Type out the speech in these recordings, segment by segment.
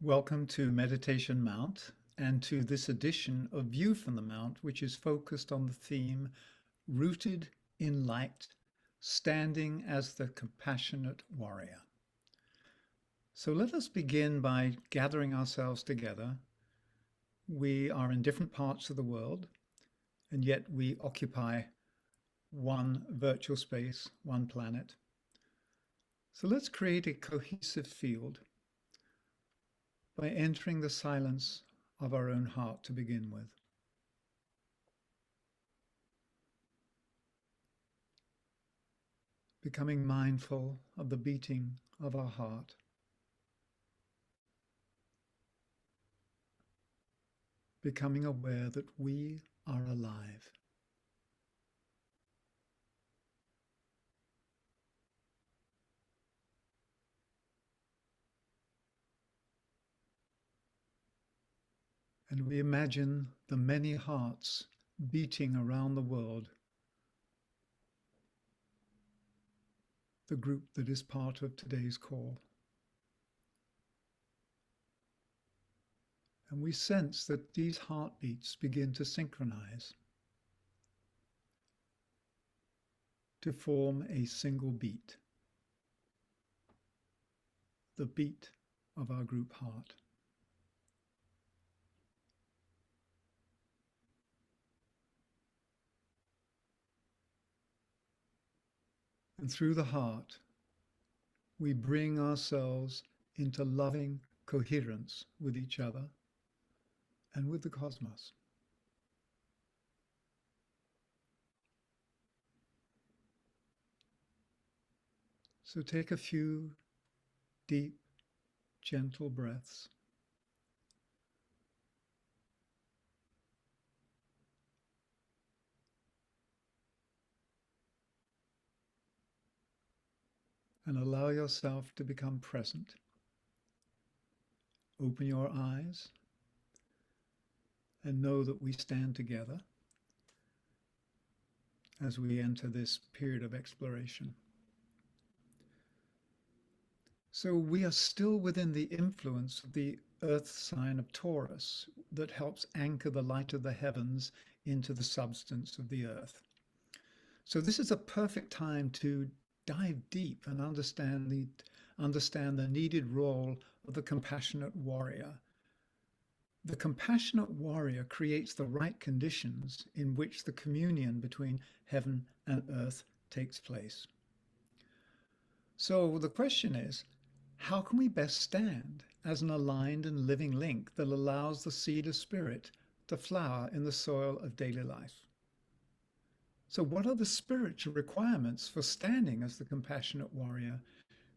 Welcome to Meditation Mount and to this edition of View from the Mount, which is focused on the theme Rooted in Light, Standing as the Compassionate Warrior. So let us begin by gathering ourselves together. We are in different parts of the world, and yet we occupy one virtual space, one planet. So let's create a cohesive field by entering the silence of our own heart to begin with. Becoming mindful of the beating of our heart. Becoming aware that we are alive. And we imagine the many hearts beating around the world, the group that is part of today's call. And we sense that these heartbeats begin to synchronize, to form a single beat, the beat of our group heart. And through the heart, we bring ourselves into loving coherence with each other and with the cosmos. So take a few deep, gentle breaths. And allow yourself to become present. Open your eyes and know that we stand together as we enter this period of exploration. So we are still within the influence of the earth sign of Taurus that helps anchor the light of the heavens into the substance of the earth. So this is a perfect time to dive deep and understand the needed role of the compassionate warrior. The compassionate warrior creates the right conditions in which the communion between heaven and earth takes place. So the question is, how can we best stand as an aligned and living link that allows the seed of spirit to flower in the soil of daily life? So what are the spiritual requirements for standing as the compassionate warrior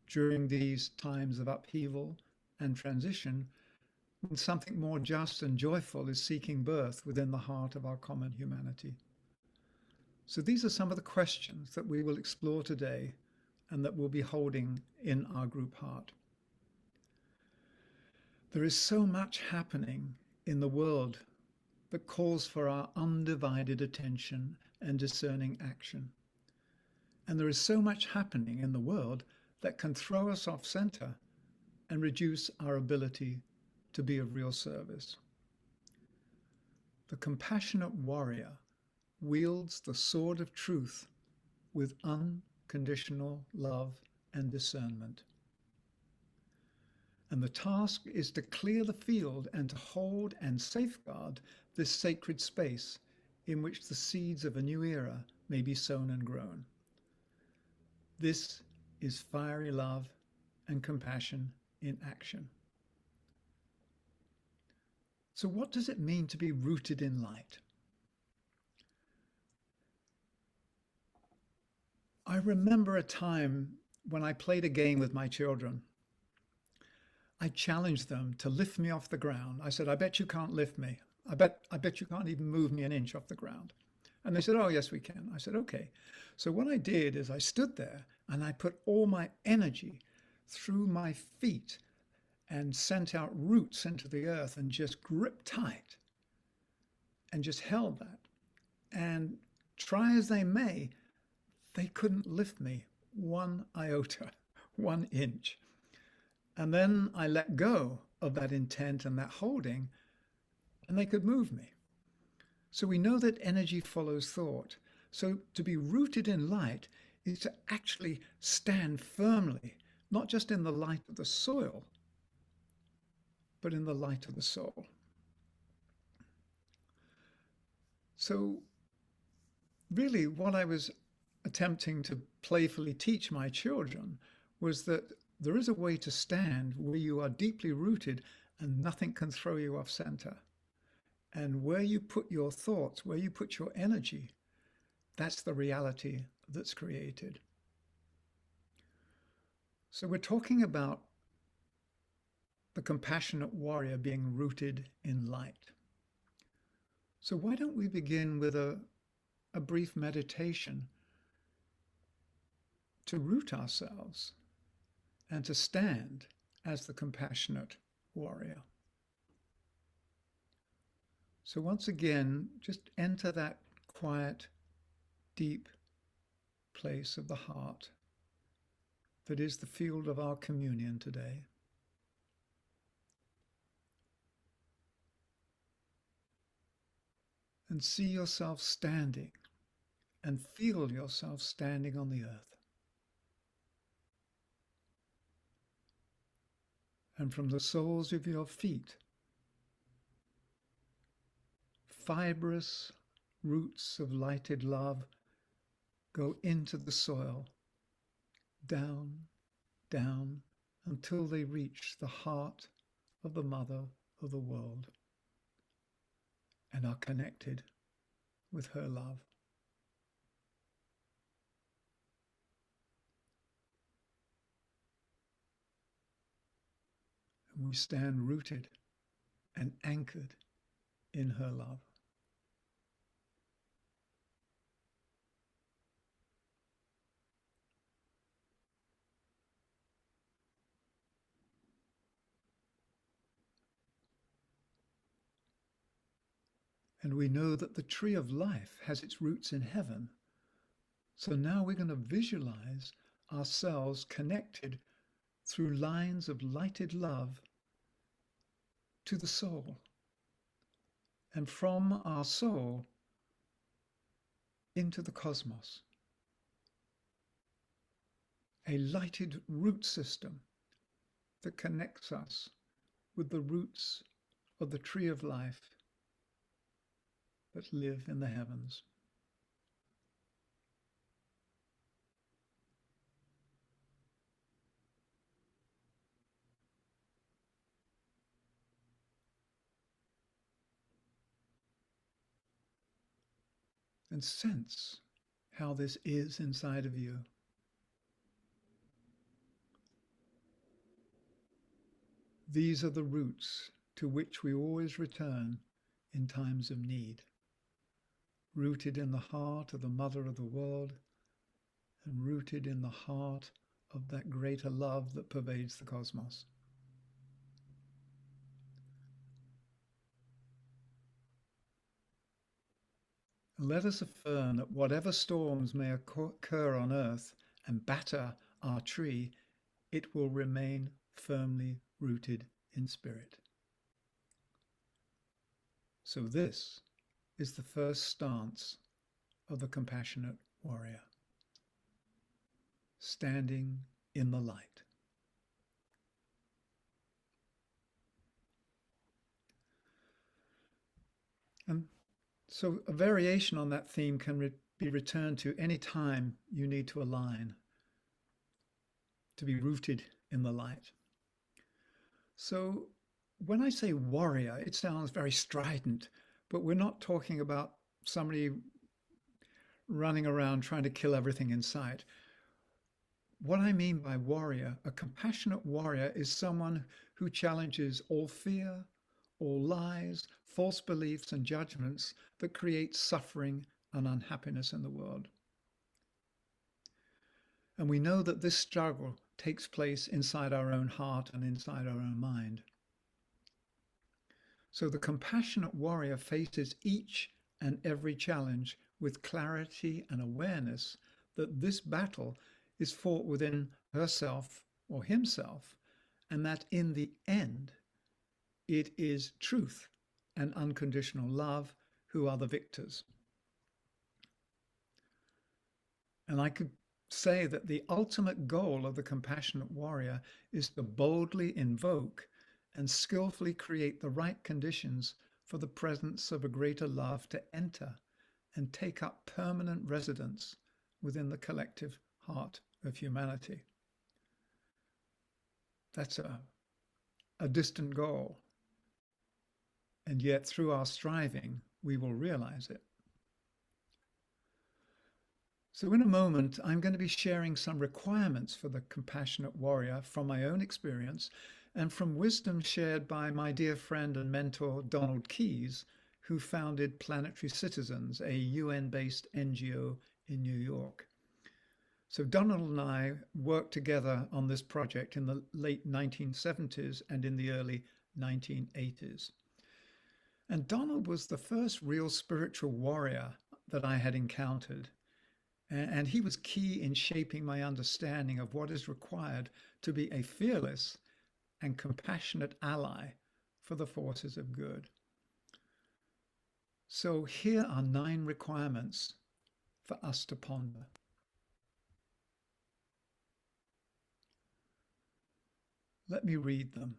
during these times of upheaval and transition, when something more just and joyful is seeking birth within the heart of our common humanity? So these are some of the questions that we will explore today and that we'll be holding in our group heart. There is so much happening in the world that calls for our undivided attention and discerning action. And there is so much happening in the world that can throw us off center and reduce our ability to be of real service. The compassionate warrior wields the sword of truth with unconditional love and discernment. And the task is to clear the field and to hold and safeguard this sacred space in which the seeds of a new era may be sown and grown. This is fiery love and compassion in action. So what does it mean to be rooted in light? I remember a time when I played a game with my children. I challenged them to lift me off the ground. I said, I bet you can't lift me. I bet you can't even move me an inch off the ground. And they said, oh, yes, we can. I said, okay. So what I did is I stood there and I put all my energy through my feet and sent out roots into the earth and just gripped tight and just held that. And try as they may, they couldn't lift me one iota, 1 inch. And then I let go of that intent and that holding, and they could move me. So we know that energy follows thought. So to be rooted in light is to actually stand firmly, not just in the light of the soil, but in the light of the soul. So really what I was attempting to playfully teach my children was that there is a way to stand where you are deeply rooted and nothing can throw you off center. And where you put your thoughts, where you put your energy, that's the reality that's created. So we're talking about the compassionate warrior being rooted in light. So why don't we begin with a brief meditation to root ourselves and to stand as the compassionate warrior. So once again, just enter that quiet, deep place of the heart that is the field of our communion today. And see yourself standing and feel yourself standing on the earth. And from the soles of your feet, fibrous roots of lighted love go into the soil, down, down, until they reach the heart of the mother of the world and are connected with her love. And we stand rooted and anchored in her love. And we know that the tree of life has its roots in heaven. So now we're going to visualize ourselves connected through lines of lighted love to the soul. And from our soul into the cosmos. A lighted root system that connects us with the roots of the tree of life that live in the heavens. And sense how this is inside of you. These are the roots to which we always return in times of need, rooted in the heart of the mother of the world and rooted in the heart of that greater love that pervades the cosmos. And let us affirm that whatever storms may occur on earth and batter our tree, it will remain firmly rooted in spirit. So this is the first stance of the compassionate warrior, standing in the light. And so a variation on that theme can be returned to any time you need to align, to be rooted in the light. So when I say warrior, it sounds very strident, but we're not talking about somebody running around trying to kill everything in sight. What I mean by warrior, a compassionate warrior is someone who challenges all fear, all lies, false beliefs and judgments that create suffering and unhappiness in the world. And we know that this struggle takes place inside our own heart and inside our own mind. So the compassionate warrior faces each and every challenge with clarity and awareness that this battle is fought within herself or himself, and that in the end, it is truth and unconditional love who are the victors. And I could say that the ultimate goal of the compassionate warrior is to boldly invoke and skillfully create the right conditions for the presence of a greater love to enter and take up permanent residence within the collective heart of humanity. That's a distant goal. And yet through our striving, we will realize it. So in a moment, I'm going to be sharing some requirements for the compassionate warrior from my own experience and from wisdom shared by my dear friend and mentor, Donald Keyes, who founded Planetary Citizens, a UN-based NGO in New York. So Donald and I worked together on this project in the late 1970s and in the early 1980s. And Donald was the first real spiritual warrior that I had encountered. And he was key in shaping my understanding of what is required to be a fearless and compassionate ally for the forces of good. So here are 9 requirements for us to ponder. Let me read them.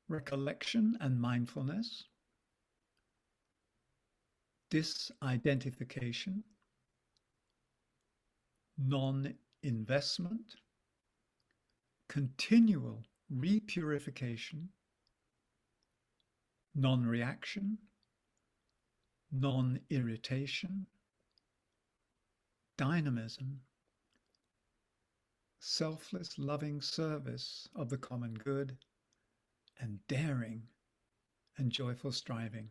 Recollection and mindfulness, disidentification, non-investment, continual repurification, non-reaction, non-irritation, dynamism, selfless loving service of the common good, and daring and joyful striving.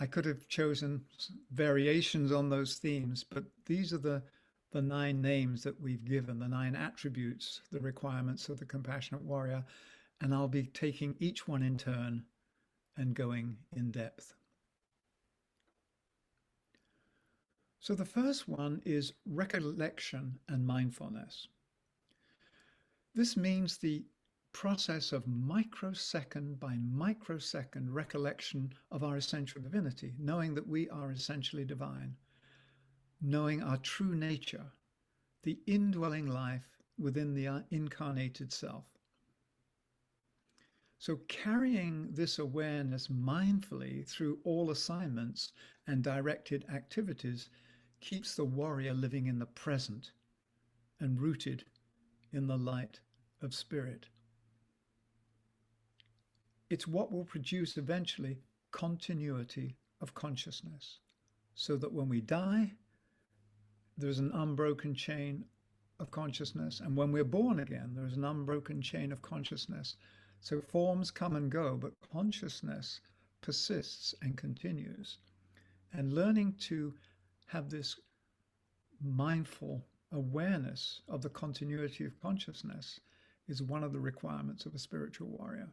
I could have chosen variations on those themes, but these are the 9 names that we've given, the 9 attributes, the requirements of the compassionate warrior, and I'll be taking each one in turn and going in depth. So the first one is recollection and mindfulness. This means the process of microsecond by microsecond recollection of our essential divinity, knowing that we are essentially divine, knowing our true nature, the indwelling life within the incarnated self. So carrying this awareness mindfully through all assignments and directed activities keeps the warrior living in the present and rooted in the light of spirit. It's what will produce eventually continuity of consciousness, so that when we die, there's an unbroken chain of consciousness, and when we're born again, there's an unbroken chain of consciousness. So forms come and go, but consciousness persists and continues. And learning to have this mindful awareness of the continuity of consciousness is one of the requirements of a spiritual warrior.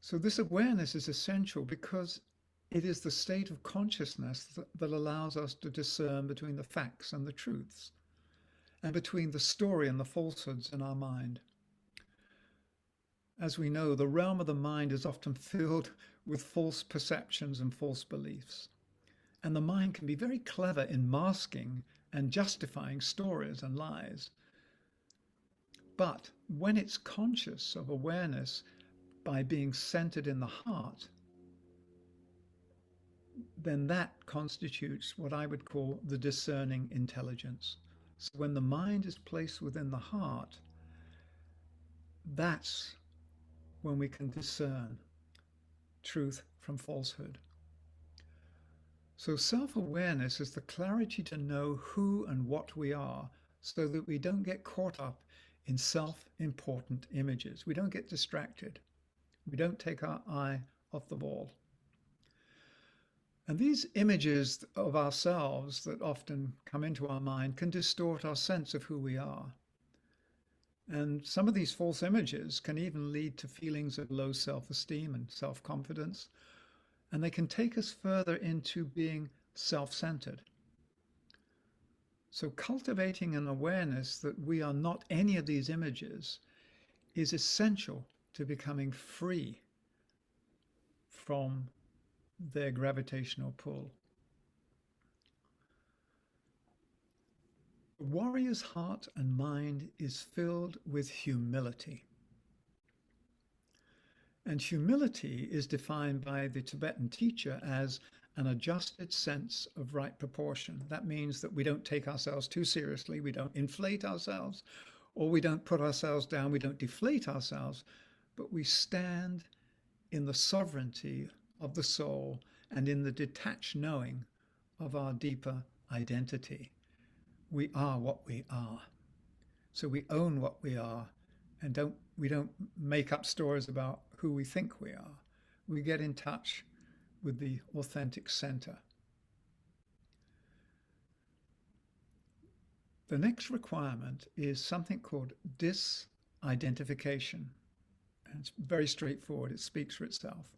So this awareness is essential because it is the state of consciousness that allows us to discern between the facts and the truths, and between the story and the falsehoods in our mind. As we know, the realm of the mind is often filled with false perceptions and false beliefs. And the mind can be very clever in masking and justifying stories and lies. But when it's conscious of awareness by being centered in the heart, then that constitutes what I would call the discerning intelligence. So when the mind is placed within the heart, that's when we can discern truth from falsehood. So self-awareness is the clarity to know who and what we are, so that we don't get caught up in self-important images. We don't get distracted. We don't take our eye off the ball. And these images of ourselves that often come into our mind can distort our sense of who we are. And some of these false images can even lead to feelings of low self-esteem and self-confidence, and they can take us further into being self-centered. So cultivating an awareness that we are not any of these images is essential to becoming free from their gravitational pull. The warrior's heart and mind is filled with humility. And humility is defined by the Tibetan teacher as an adjusted sense of right proportion. That means that we don't take ourselves too seriously, we don't inflate ourselves, or we don't put ourselves down, we don't deflate ourselves, but we stand in the sovereignty of the soul and in the detached knowing of our deeper identity. We are what we are. So we own what we are, and we don't make up stories about who we think we are. We get in touch with the authentic center. The next requirement is something called disidentification. And it's very straightforward. It speaks for itself.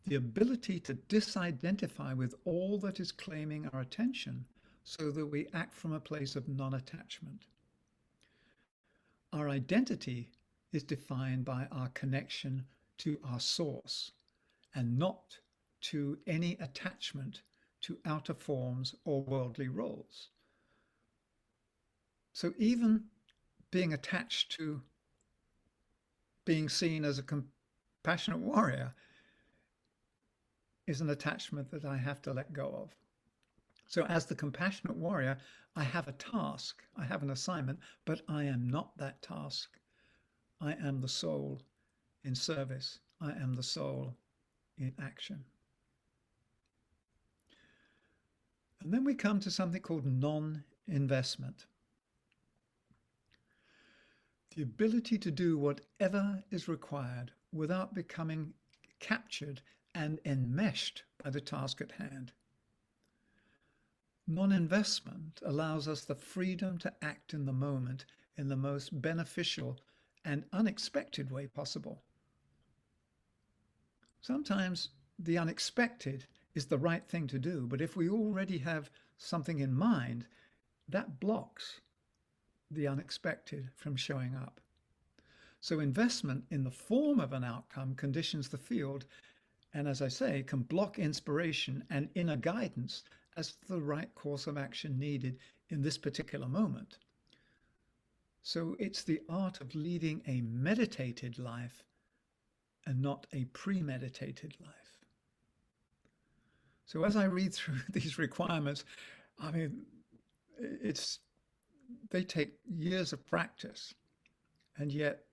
The ability to disidentify with all that is claiming our attention so that we act from a place of non-attachment. Our identity is defined by our connection to our source and not to any attachment to outer forms or worldly roles. So even being attached to being seen as a compassionate warrior is an attachment that I have to let go of. So as the compassionate warrior, I have a task, I have an assignment, but I am not that task. I am the soul in service. I am the soul in action. And then we come to something called non-investment. The ability to do whatever is required without becoming captured and enmeshed by the task at hand. Non-investment allows us the freedom to act in the moment in the most beneficial and unexpected way possible. Sometimes the unexpected is the right thing to do, but if we already have something in mind, that blocks the unexpected from showing up. So investment in the form of an outcome conditions the field, and as I say, can block inspiration and inner guidance as to the right course of action needed in this particular moment. So it's the art of leading a meditated life and not a premeditated life. So as I read through these requirements, I mean, they take years of practice, and yet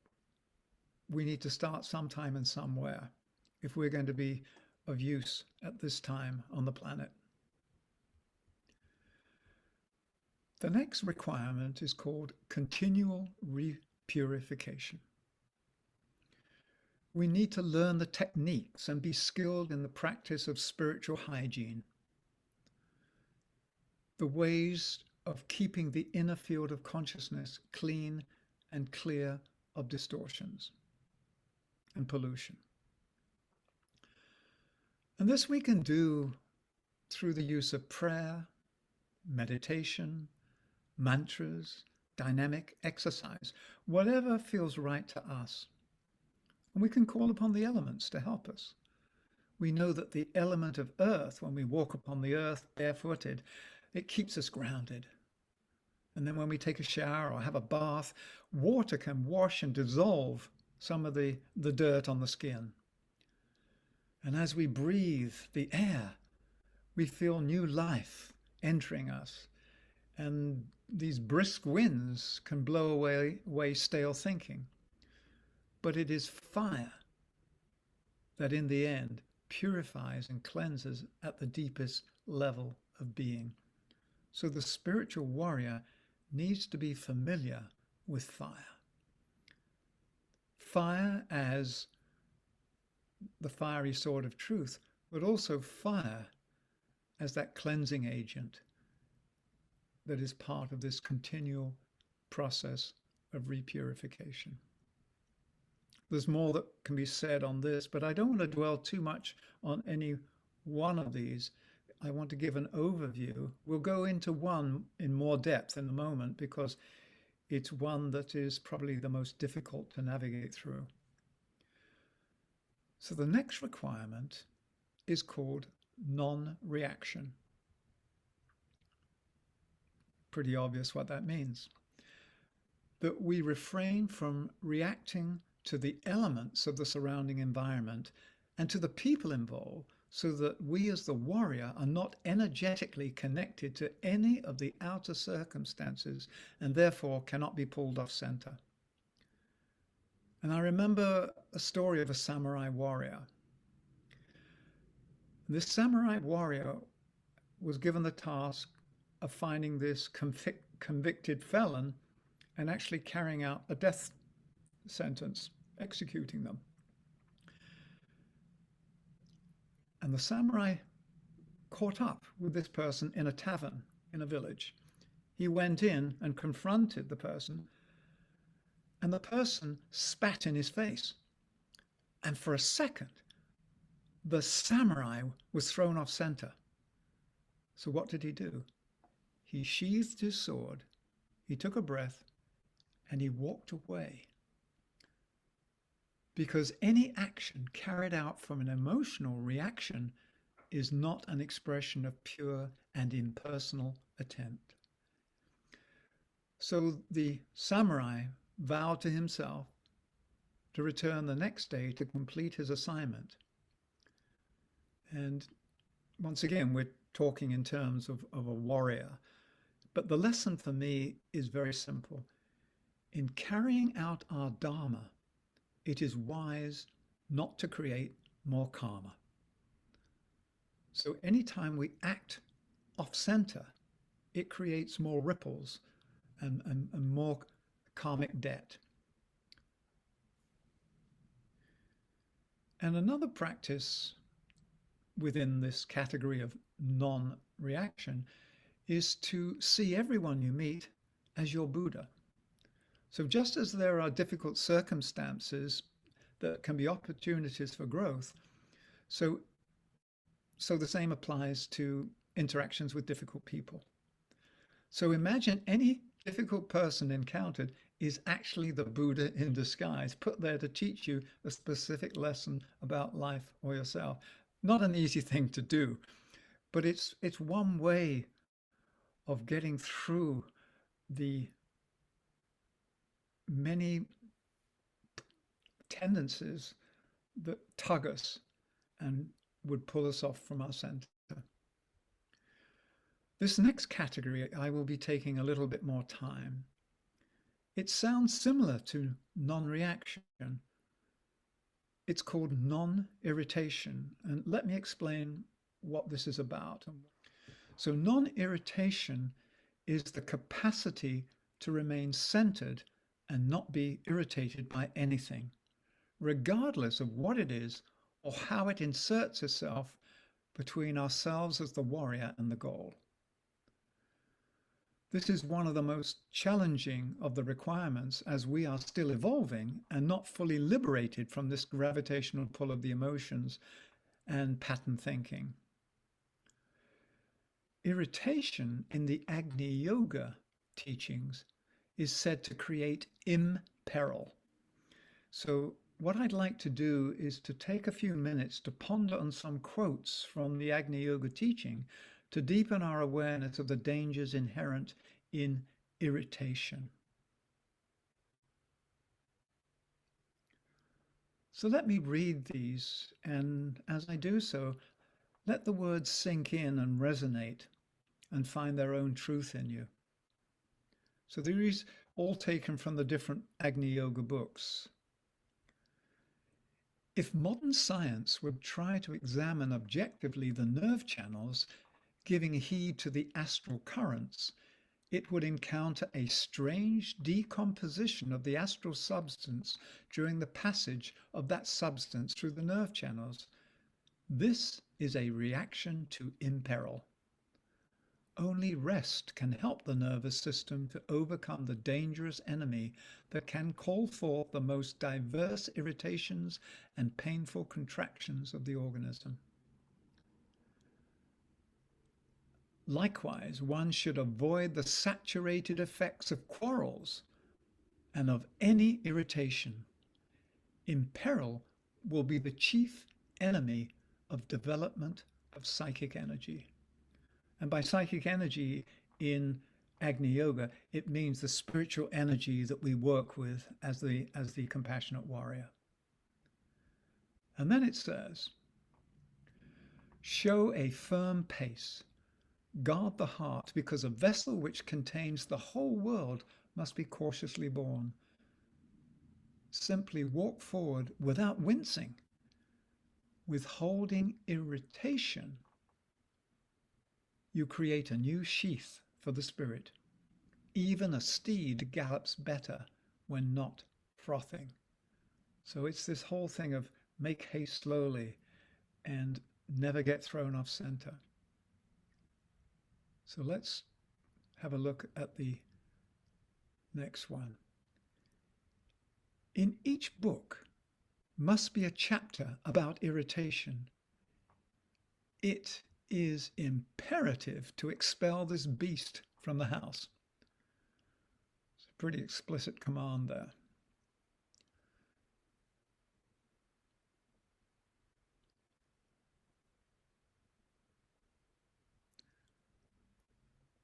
we need to start sometime and somewhere if we're going to be of use at this time on the planet. The next requirement is called continual repurification. We need to learn the techniques and be skilled in the practice of spiritual hygiene, the ways of keeping the inner field of consciousness clean and clear of distortions and pollution. And this we can do through the use of prayer, meditation, mantras, dynamic exercise, whatever feels right to us. And we can call upon the elements to help us. We know that the element of earth, when we walk upon the earth barefooted, it keeps us grounded. And then when we take a shower or have a bath, water can wash and dissolve some of the dirt on the skin. And as we breathe the air, we feel new life entering us. And these brisk winds can blow away stale thinking. But it is fire that in the end purifies and cleanses at the deepest level of being. So the spiritual warrior needs to be familiar with fire. Fire as the fiery sword of truth, but also fire as that cleansing agent that is part of this continual process of repurification. There's more that can be said on this, but I don't want to dwell too much on any one of these. I want to give an overview. We'll go into one in more depth in a moment because it's one that is probably the most difficult to navigate through. So the next requirement is called non-reaction. Pretty obvious what that means. That we refrain from reacting to the elements of the surrounding environment and to the people involved, so that we as the warrior are not energetically connected to any of the outer circumstances and therefore cannot be pulled off center. And I remember a story of a samurai warrior. This samurai warrior was given the task of finding this convicted felon and actually carrying out a death sentence, executing them. And the samurai caught up with this person in a tavern in a village. He went in and confronted the person, and the person spat in his face. And for a second, the samurai was thrown off center. So what did he do? He sheathed his sword, he took a breath, and he walked away. Because any action carried out from an emotional reaction is not an expression of pure and impersonal intent. So the samurai vowed to himself to return the next day to complete his assignment. And once again, we're talking in terms of a warrior. But the lesson for me is very simple. In carrying out our dharma, it is wise not to create more karma. So anytime we act off center, it creates more ripples and more karmic debt. And another practice within this category of non-reaction is to see everyone you meet as your Buddha. So just as there are difficult circumstances that can be opportunities for growth, so the same applies to interactions with difficult people. So imagine any difficult person encountered is actually the Buddha in disguise, put there to teach you a specific lesson about life or yourself. Not an easy thing to do, but it's one way of getting through the many tendencies that tug us and would pull us off from our center. This next category, I will be taking a little bit more time. It sounds similar to non-reaction. It's called non-irritation, and let me explain what this is about. So non-irritation is the capacity to remain centered and not be irritated by anything, regardless of what it is or how it inserts itself between ourselves as the warrior and the goal. This is one of the most challenging of the requirements, as we are still evolving and not fully liberated from this gravitational pull of the emotions and pattern thinking. Irritation in the Agni Yoga teachings is said to create imperil. So what I'd like to do is to take a few minutes to ponder on some quotes from the Agni Yoga teaching to deepen our awareness of the dangers inherent in irritation. So let me read these, and as I do so, let the words sink in and resonate and find their own truth in you. So these all taken from the different Agni Yoga books. If modern science would try to examine objectively the nerve channels giving heed to the astral currents, it would encounter a strange decomposition of the astral substance during the passage of that substance through the nerve channels. This is a reaction to imperil. Only rest can help the nervous system to overcome the dangerous enemy that can call forth the most diverse irritations and painful contractions of the organism. Likewise, one should avoid the saturated effects of quarrels and of any irritation. Imperil will be the chief enemy of development of psychic energy. And by psychic energy in Agni Yoga, it means the spiritual energy that we work with as the compassionate warrior. And then it says, show a firm pace, guard the heart, because a vessel which contains the whole world must be cautiously borne. Simply walk forward without wincing. Withholding irritation, you create a new sheath for the spirit. Even a steed gallops better when not frothing. So it's this whole thing of make haste slowly and never get thrown off center. So let's have a look at the next one. In each book must be a chapter about irritation. It is imperative to expel this beast from the house. It's a pretty explicit command there.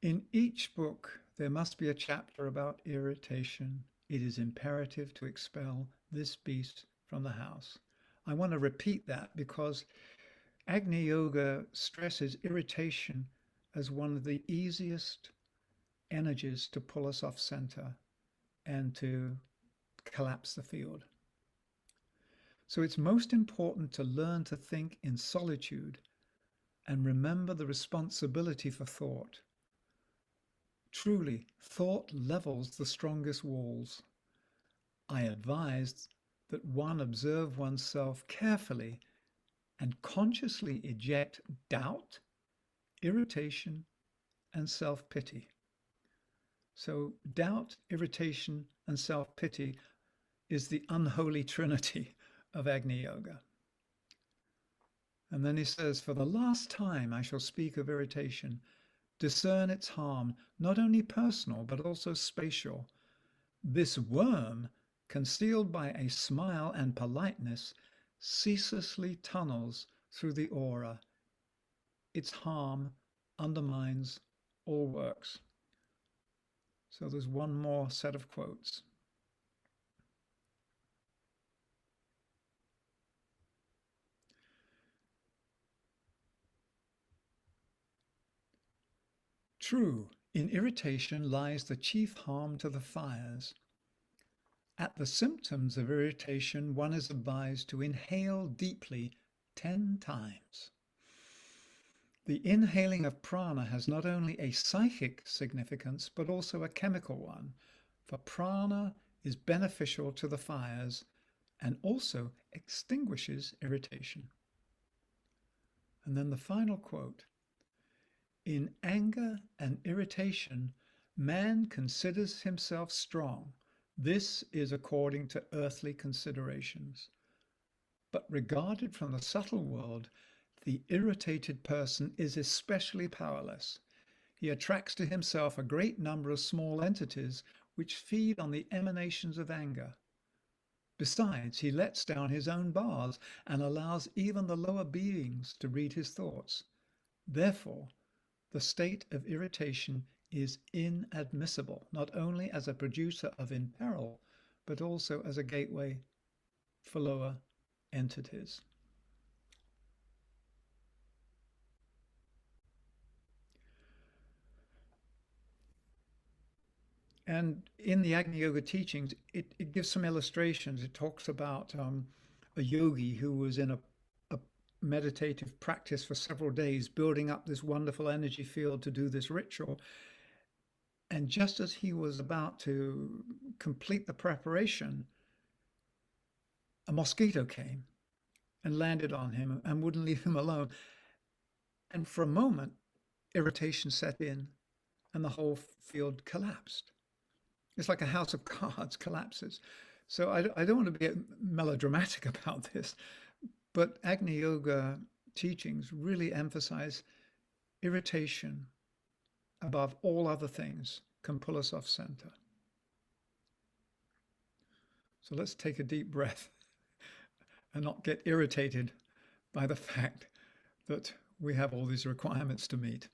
In each book, there must be a chapter about irritation. It is imperative to expel this beast from the house. I want to repeat that because Agni Yoga stresses irritation as one of the easiest energies to pull us off center and to collapse the field. So it's most important to learn to think in solitude and remember the responsibility for thought. Truly, thought levels the strongest walls. I advise that one observe oneself carefully and consciously eject doubt, irritation, and self-pity. So doubt, irritation, and self-pity is the unholy trinity of Agni Yoga. And then he says, for the last time I shall speak of irritation. Discern its harm, not only personal, but also spatial. This worm, concealed by a smile and politeness, ceaselessly tunnels through the aura. Its harm undermines all works. So there's one more set of quotes. True, in irritation lies the chief harm to the fires. At the symptoms of irritation, one is advised to inhale deeply 10 times. The inhaling of prana has not only a psychic significance, but also a chemical one, for prana is beneficial to the fires and also extinguishes irritation. And then the final quote, in anger and irritation, man considers himself strong. This is according to earthly considerations. But regarded from the subtle world, the irritated person is especially powerless. He attracts to himself a great number of small entities which feed on the emanations of anger. Besides, he lets down his own bars and allows even the lower beings to read his thoughts. Therefore, the state of irritation is inadmissible, not only as a producer of imperil, but also as a gateway for lower entities. And in the Agni Yoga teachings, it gives some illustrations. It talks about a yogi who was in a meditative practice for several days, building up this wonderful energy field to do this ritual. And just as he was about to complete the preparation, a mosquito came and landed on him and wouldn't leave him alone. And for a moment, irritation set in and the whole field collapsed. It's like a house of cards collapses. So I don't want to be melodramatic about this, but Agni Yoga teachings really emphasize irritation above all other things, can pull us off center. So let's take a deep breath and not get irritated by the fact that we have all these requirements to meet.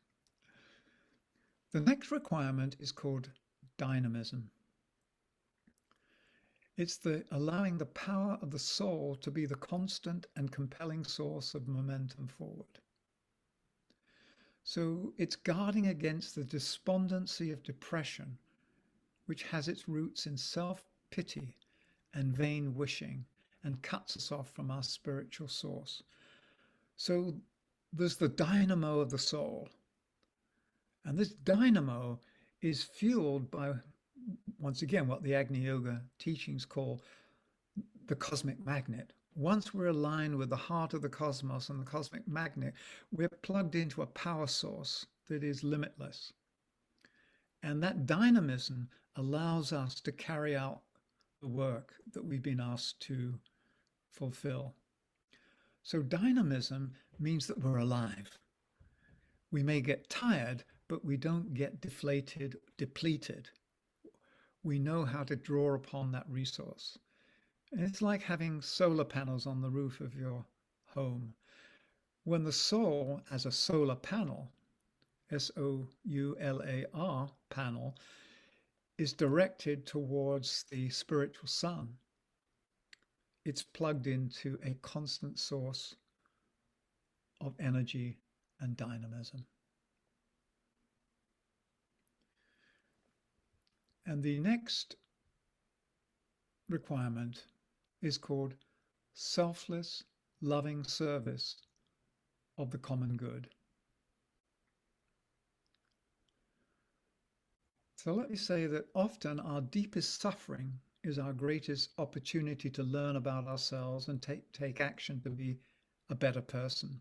The next requirement is called dynamism. It's the allowing the power of the soul to be the constant and compelling source of momentum forward. So it's guarding against the despondency of depression, which has its roots in self-pity and vain wishing and cuts us off from our spiritual source. So there's the dynamo of the soul. And this dynamo is fueled by, once again, what the Agni Yoga teachings call the cosmic magnet. Once we're aligned with the heart of the cosmos and the cosmic magnet, we're plugged into a power source that is limitless. And that dynamism allows us to carry out the work that we've been asked to fulfill. So dynamism means that we're alive. We may get tired, but we don't get deflated, depleted. We know how to draw upon that resource. And it's like having solar panels on the roof of your home. When the soul, as a solar panel, S-O-U-L-A-R panel, is directed towards the spiritual sun, it's plugged into a constant source of energy and dynamism. And the next requirement is called selfless, loving service of the common good. So let me say that often our deepest suffering is our greatest opportunity to learn about ourselves and take action to be a better person.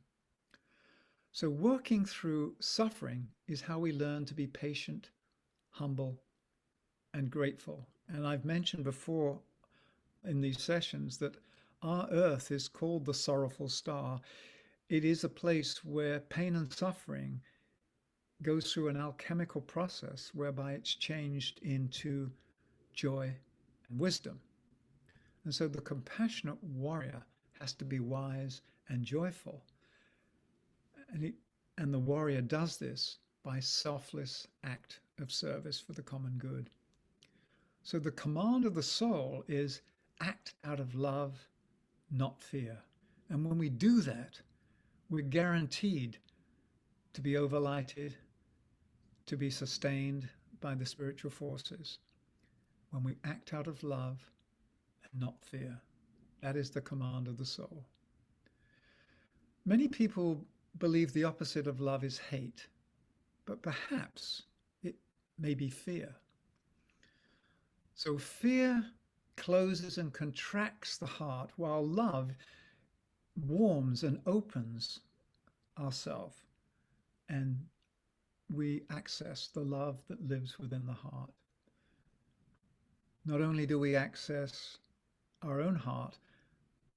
So working through suffering is how we learn to be patient, humble, and grateful. And I've mentioned before in these sessions that our earth is called the sorrowful star. It is a place where pain and suffering goes through an alchemical process whereby it's changed into joy and wisdom. And so the compassionate warrior has to be wise and joyful. And the warrior does this by selfless act of service for the common good. So the command of the soul is act out of love, not fear. And when we do that, we're guaranteed to be overlighted, to be sustained by the spiritual forces. When we act out of love and not fear, that is the command of the soul. Many people believe the opposite of love is hate, but perhaps it may be fear. So fear closes and contracts the heart, while love warms and opens ourselves, and we access the love that lives within the heart. Not only do we access our own heart,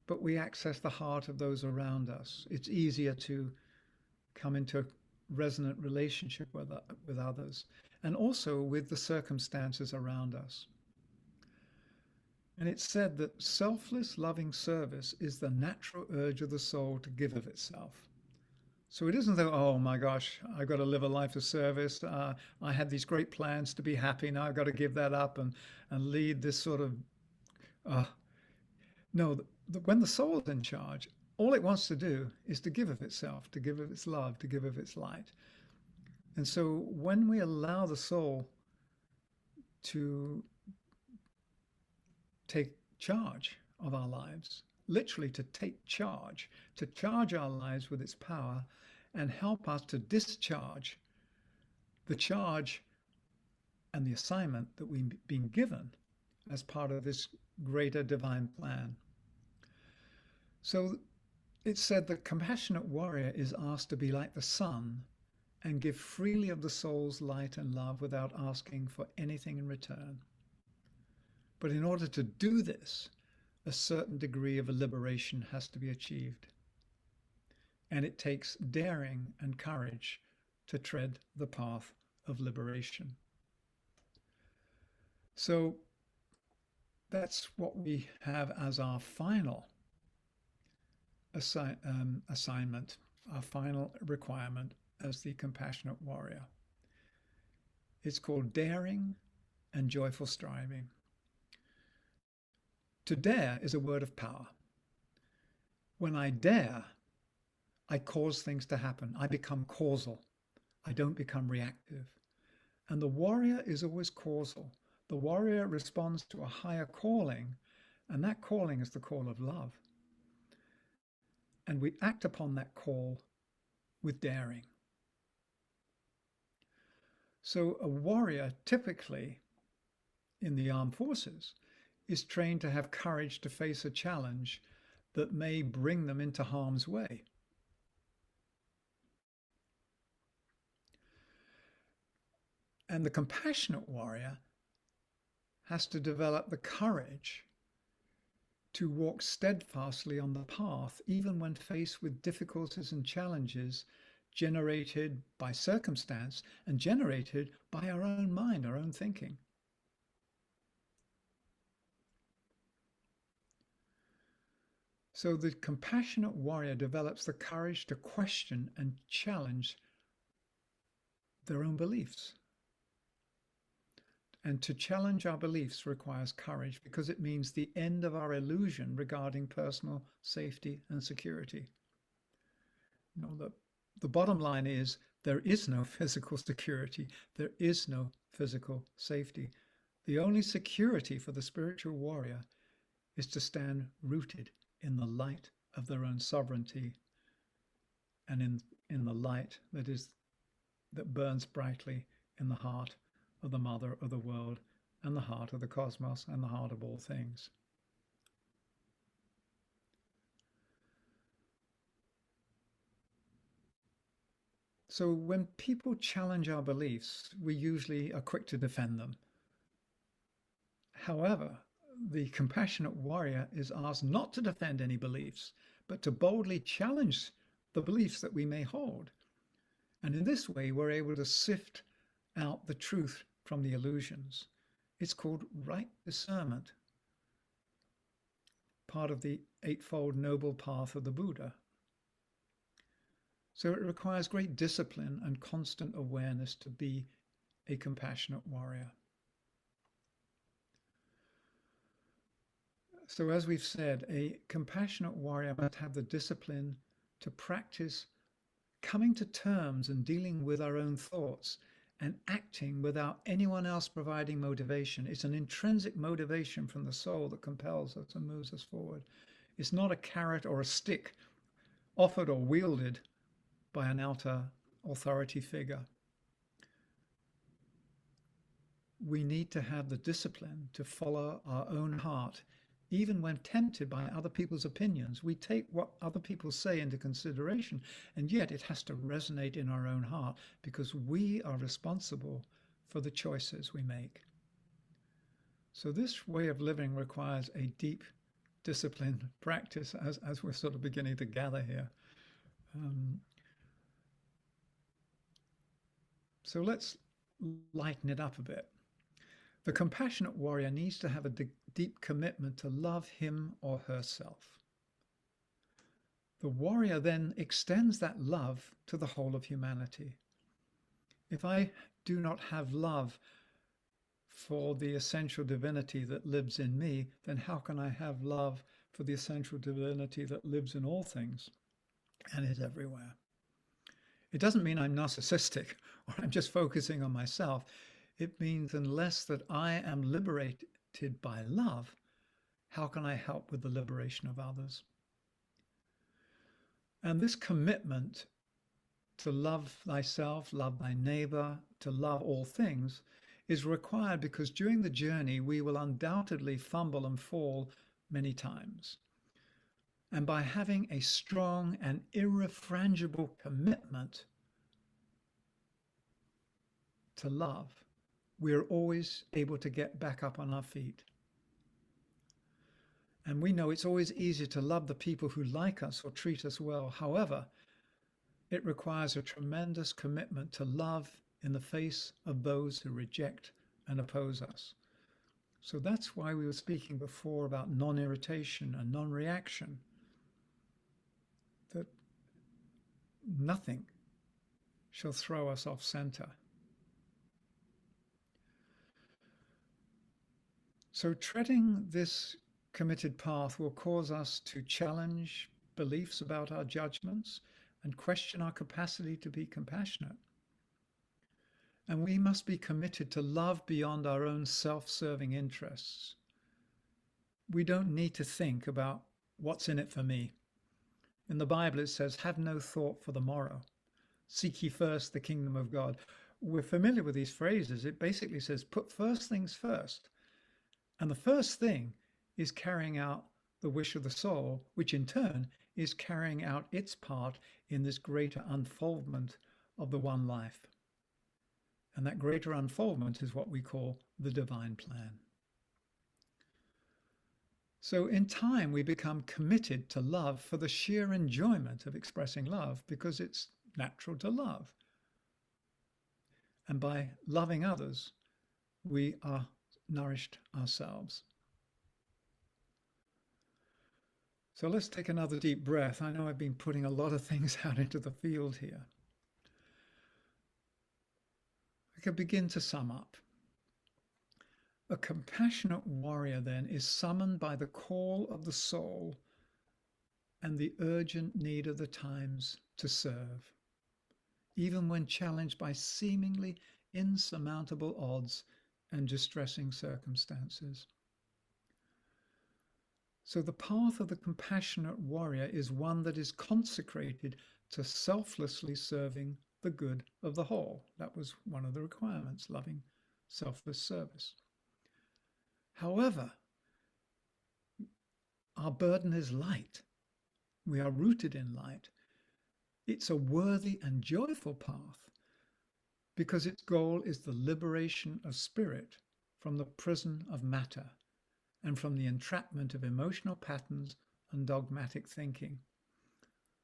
but we access the heart of those around us. It's easier to come into a resonant relationship with others, and also with the circumstances around us. And it's said that selfless, loving service is the natural urge of the soul to give of itself. So it isn't that, oh my gosh, I've got to live a life of service. I had these great plans to be happy. Now I've got to give that up and lead this sort of... No, when the soul is in charge, all it wants to do is to give of itself, to give of its love, to give of its light. And so when we allow the soul to take charge of our lives, literally to take charge, to charge our lives with its power and help us to discharge the charge and the assignment that we've been given as part of this greater divine plan. So it's said that compassionate warrior is asked to be like the sun and give freely of the soul's light and love without asking for anything in return. But in order to do this, a certain degree of liberation has to be achieved. And it takes daring and courage to tread the path of liberation. So that's what we have as our final assignment, our final requirement as the compassionate warrior. It's called daring and joyful striving. To dare is a word of power. When I dare, I cause things to happen. I become causal. I don't become reactive. And the warrior is always causal. The warrior responds to a higher calling, and that calling is the call of love. And we act upon that call with daring. So a warrior typically in the armed forces is trained to have courage to face a challenge that may bring them into harm's way. And the compassionate warrior has to develop the courage to walk steadfastly on the path, even when faced with difficulties and challenges generated by circumstance and generated by our own mind, our own thinking. So the compassionate warrior develops the courage to question and challenge their own beliefs. And to challenge our beliefs requires courage because it means the end of our illusion regarding personal safety and security. You know, the bottom line is there is no physical security. There is no physical safety. The only security for the spiritual warrior is to stand rooted in the light of their own sovereignty and in the light that burns brightly in the heart of the mother of the world and the heart of the cosmos and the heart of all things. So when people challenge our beliefs, we usually are quick to defend them. However, the compassionate warrior is asked not to defend any beliefs, but to boldly challenge the beliefs that we may hold. And in this way, we're able to sift out the truth from the illusions. It's called right discernment, part of the Eightfold Noble Path of the Buddha. So it requires great discipline and constant awareness to be a compassionate warrior. So as we've said, a compassionate warrior must have the discipline to practice coming to terms and dealing with our own thoughts and acting without anyone else providing motivation. It's an intrinsic motivation from the soul that compels us and moves us forward. It's not a carrot or a stick offered or wielded by an outer authority figure. We need to have the discipline to follow our own heart, even when tempted by other people's opinions. We take what other people say into consideration, and yet it has to resonate in our own heart because we are responsible for the choices we make. So this way of living requires a deep disciplined practice as we're sort of beginning to gather here. So let's lighten it up a bit. The compassionate warrior needs to have a deep commitment to love him or herself. The warrior then extends that love to the whole of humanity. If I do not have love for the essential divinity that lives in me, then how can I have love for the essential divinity that lives in all things and is everywhere? It doesn't mean I'm narcissistic or I'm just focusing on myself. It means unless that I am liberated by love, how can I help with the liberation of others? And this commitment to love thyself, love thy neighbor, to love all things is required because during the journey we will undoubtedly fumble and fall many times. And by having a strong and irrefragable commitment to love, we're always able to get back up on our feet. And we know it's always easier to love the people who like us or treat us well. However, it requires a tremendous commitment to love in the face of those who reject and oppose us. So that's why we were speaking before about non-irritation and non-reaction, that nothing shall throw us off center. So treading this committed path will cause us to challenge beliefs about our judgments and question our capacity to be compassionate. And we must be committed to love beyond our own self-serving interests. We don't need to think about what's in it for me. In the Bible, it says, have no thought for the morrow. Seek ye first the kingdom of God. We're familiar with these phrases. It basically says, put first things first. And the first thing is carrying out the wish of the soul, which in turn is carrying out its part in this greater unfoldment of the one life. And that greater unfoldment is what we call the divine plan. So in time, we become committed to love for the sheer enjoyment of expressing love, because it's natural to love. And by loving others, we are nourished ourselves. So let's take another deep breath. I know I've been putting a lot of things out into the field here. I can begin to sum up. A compassionate warrior, then, is summoned by the call of the soul and the urgent need of the times to serve, even when challenged by seemingly insurmountable odds and distressing circumstances. So the path of the compassionate warrior is one that is consecrated to selflessly serving the good of the whole. That was one of the requirements, loving selfless service. However, our burden is light. We are rooted in light. It's a worthy and joyful path because its goal is the liberation of spirit from the prison of matter and from the entrapment of emotional patterns and dogmatic thinking.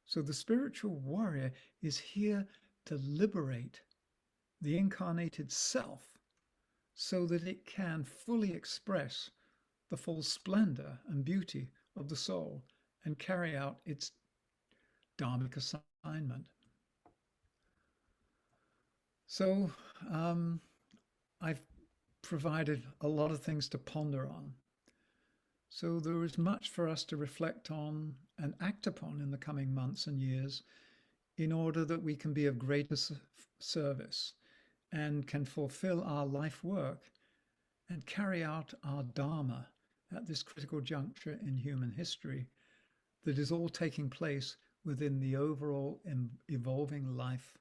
So the spiritual warrior is here to liberate the incarnated self so that it can fully express the full splendor and beauty of the soul and carry out its dharmic assignment. So I've provided a lot of things to ponder on. So there is much for us to reflect on and act upon in the coming months and years in order that we can be of greater service and can fulfill our life work and carry out our dharma at this critical juncture in human history that is all taking place within the overall evolving life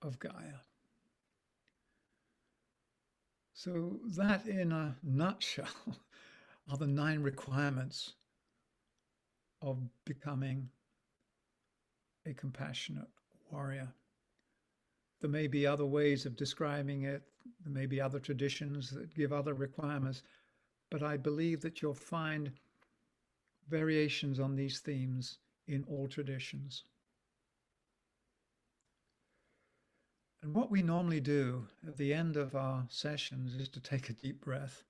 of Gaia. So that, in a nutshell, are the 9 requirements of becoming a compassionate warrior. There may be other ways of describing it. There may be other traditions that give other requirements, but I believe that you'll find variations on these themes in all traditions. And what we normally do at the end of our sessions is to take a deep breath,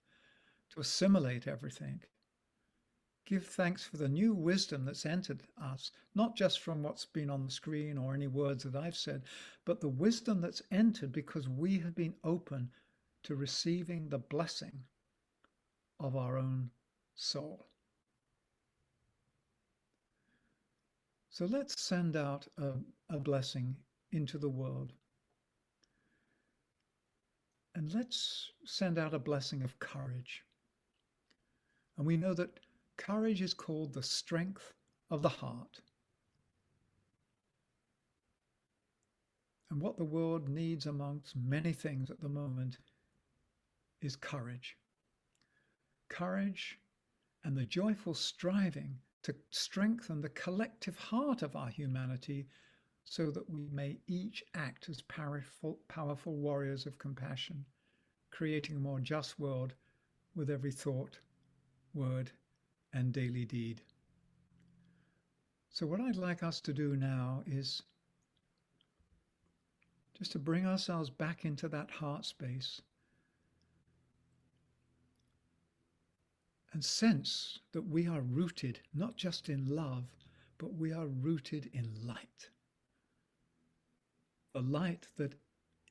to assimilate everything. Give thanks for the new wisdom that's entered us, not just from what's been on the screen or any words that I've said, but the wisdom that's entered because we have been open to receiving the blessing of our own soul. So let's send out a blessing into the world. And let's send out a blessing of courage. And we know that courage is called the strength of the heart. And what the world needs amongst many things at the moment is courage. Courage and the joyful striving to strengthen the collective heart of our humanity so that we may each act as powerful warriors of compassion, creating a more just world with every thought, word, and daily deed. So what I'd like us to do now is just to bring ourselves back into that heart space and sense that we are rooted not just in love, but we are rooted in light. The light that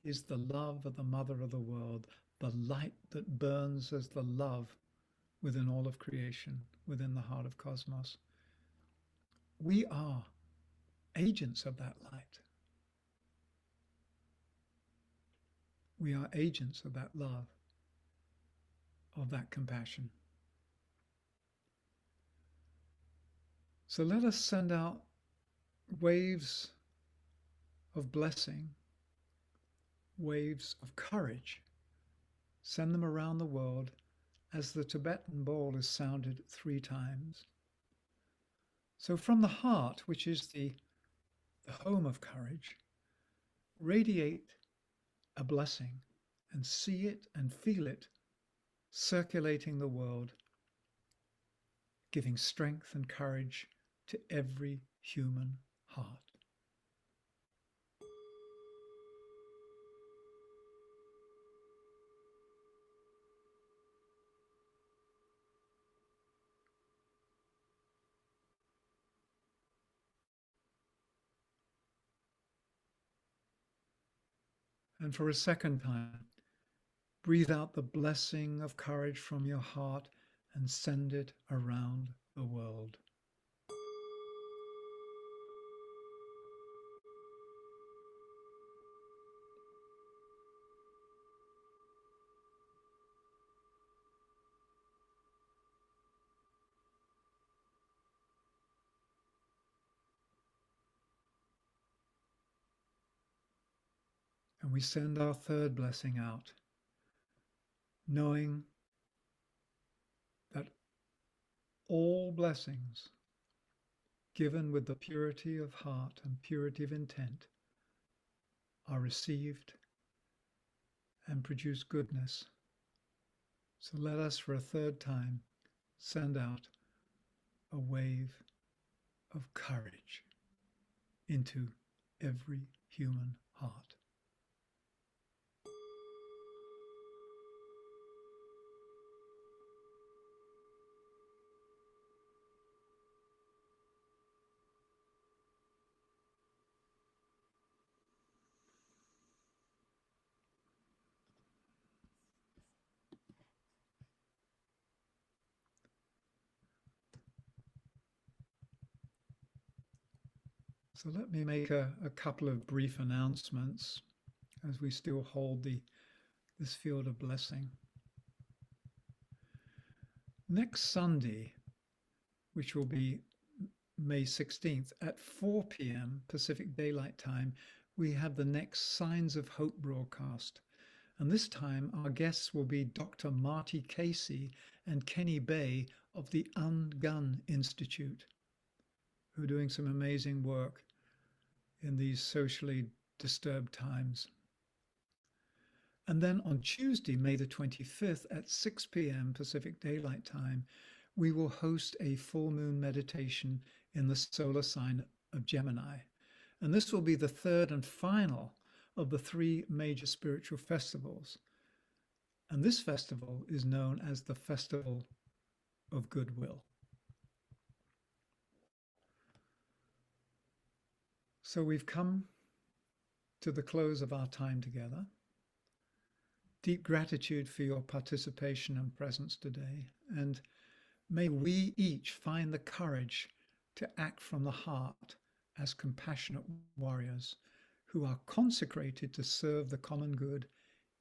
is the love of the mother of the world, the light that burns as the love within all of creation, within the heart of cosmos. We are agents of that light. We are agents of that love, of that compassion. So let us send out waves of blessing, waves of courage. Send them around the world as the Tibetan bowl is sounded 3 times. So from the heart, which is the home of courage, radiate a blessing and see it and feel it circulating the world, giving strength and courage to every human heart. And for a second time, breathe out the blessing of courage from your heart and send it around the world. And we send our third blessing out, knowing that all blessings given with the purity of heart and purity of intent are received and produce goodness. So let us, for a third time, send out a wave of courage into every human heart. So let me make a couple of brief announcements as we still hold this field of blessing. Next Sunday, which will be May 16th at 4 p.m. Pacific Daylight Time, we have the next Signs of Hope broadcast. And this time our guests will be Dr. Marty Casey and Kenny Bay of the Ungun Institute, who are doing some amazing work in these socially disturbed times. And then on Tuesday, May the 25th at 6 p.m. Pacific Daylight Time, we will host a full moon meditation in the solar sign of Gemini. And this will be the third and final of the 3 major spiritual festivals. And this festival is known as the Festival of Goodwill. So we've come to the close of our time together. Deep gratitude for your participation and presence today. And may we each find the courage to act from the heart as compassionate warriors who are consecrated to serve the common good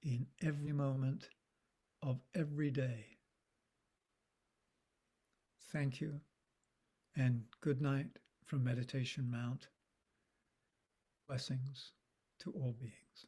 in every moment of every day. Thank you, and good night from Meditation Mount. Blessings to all beings.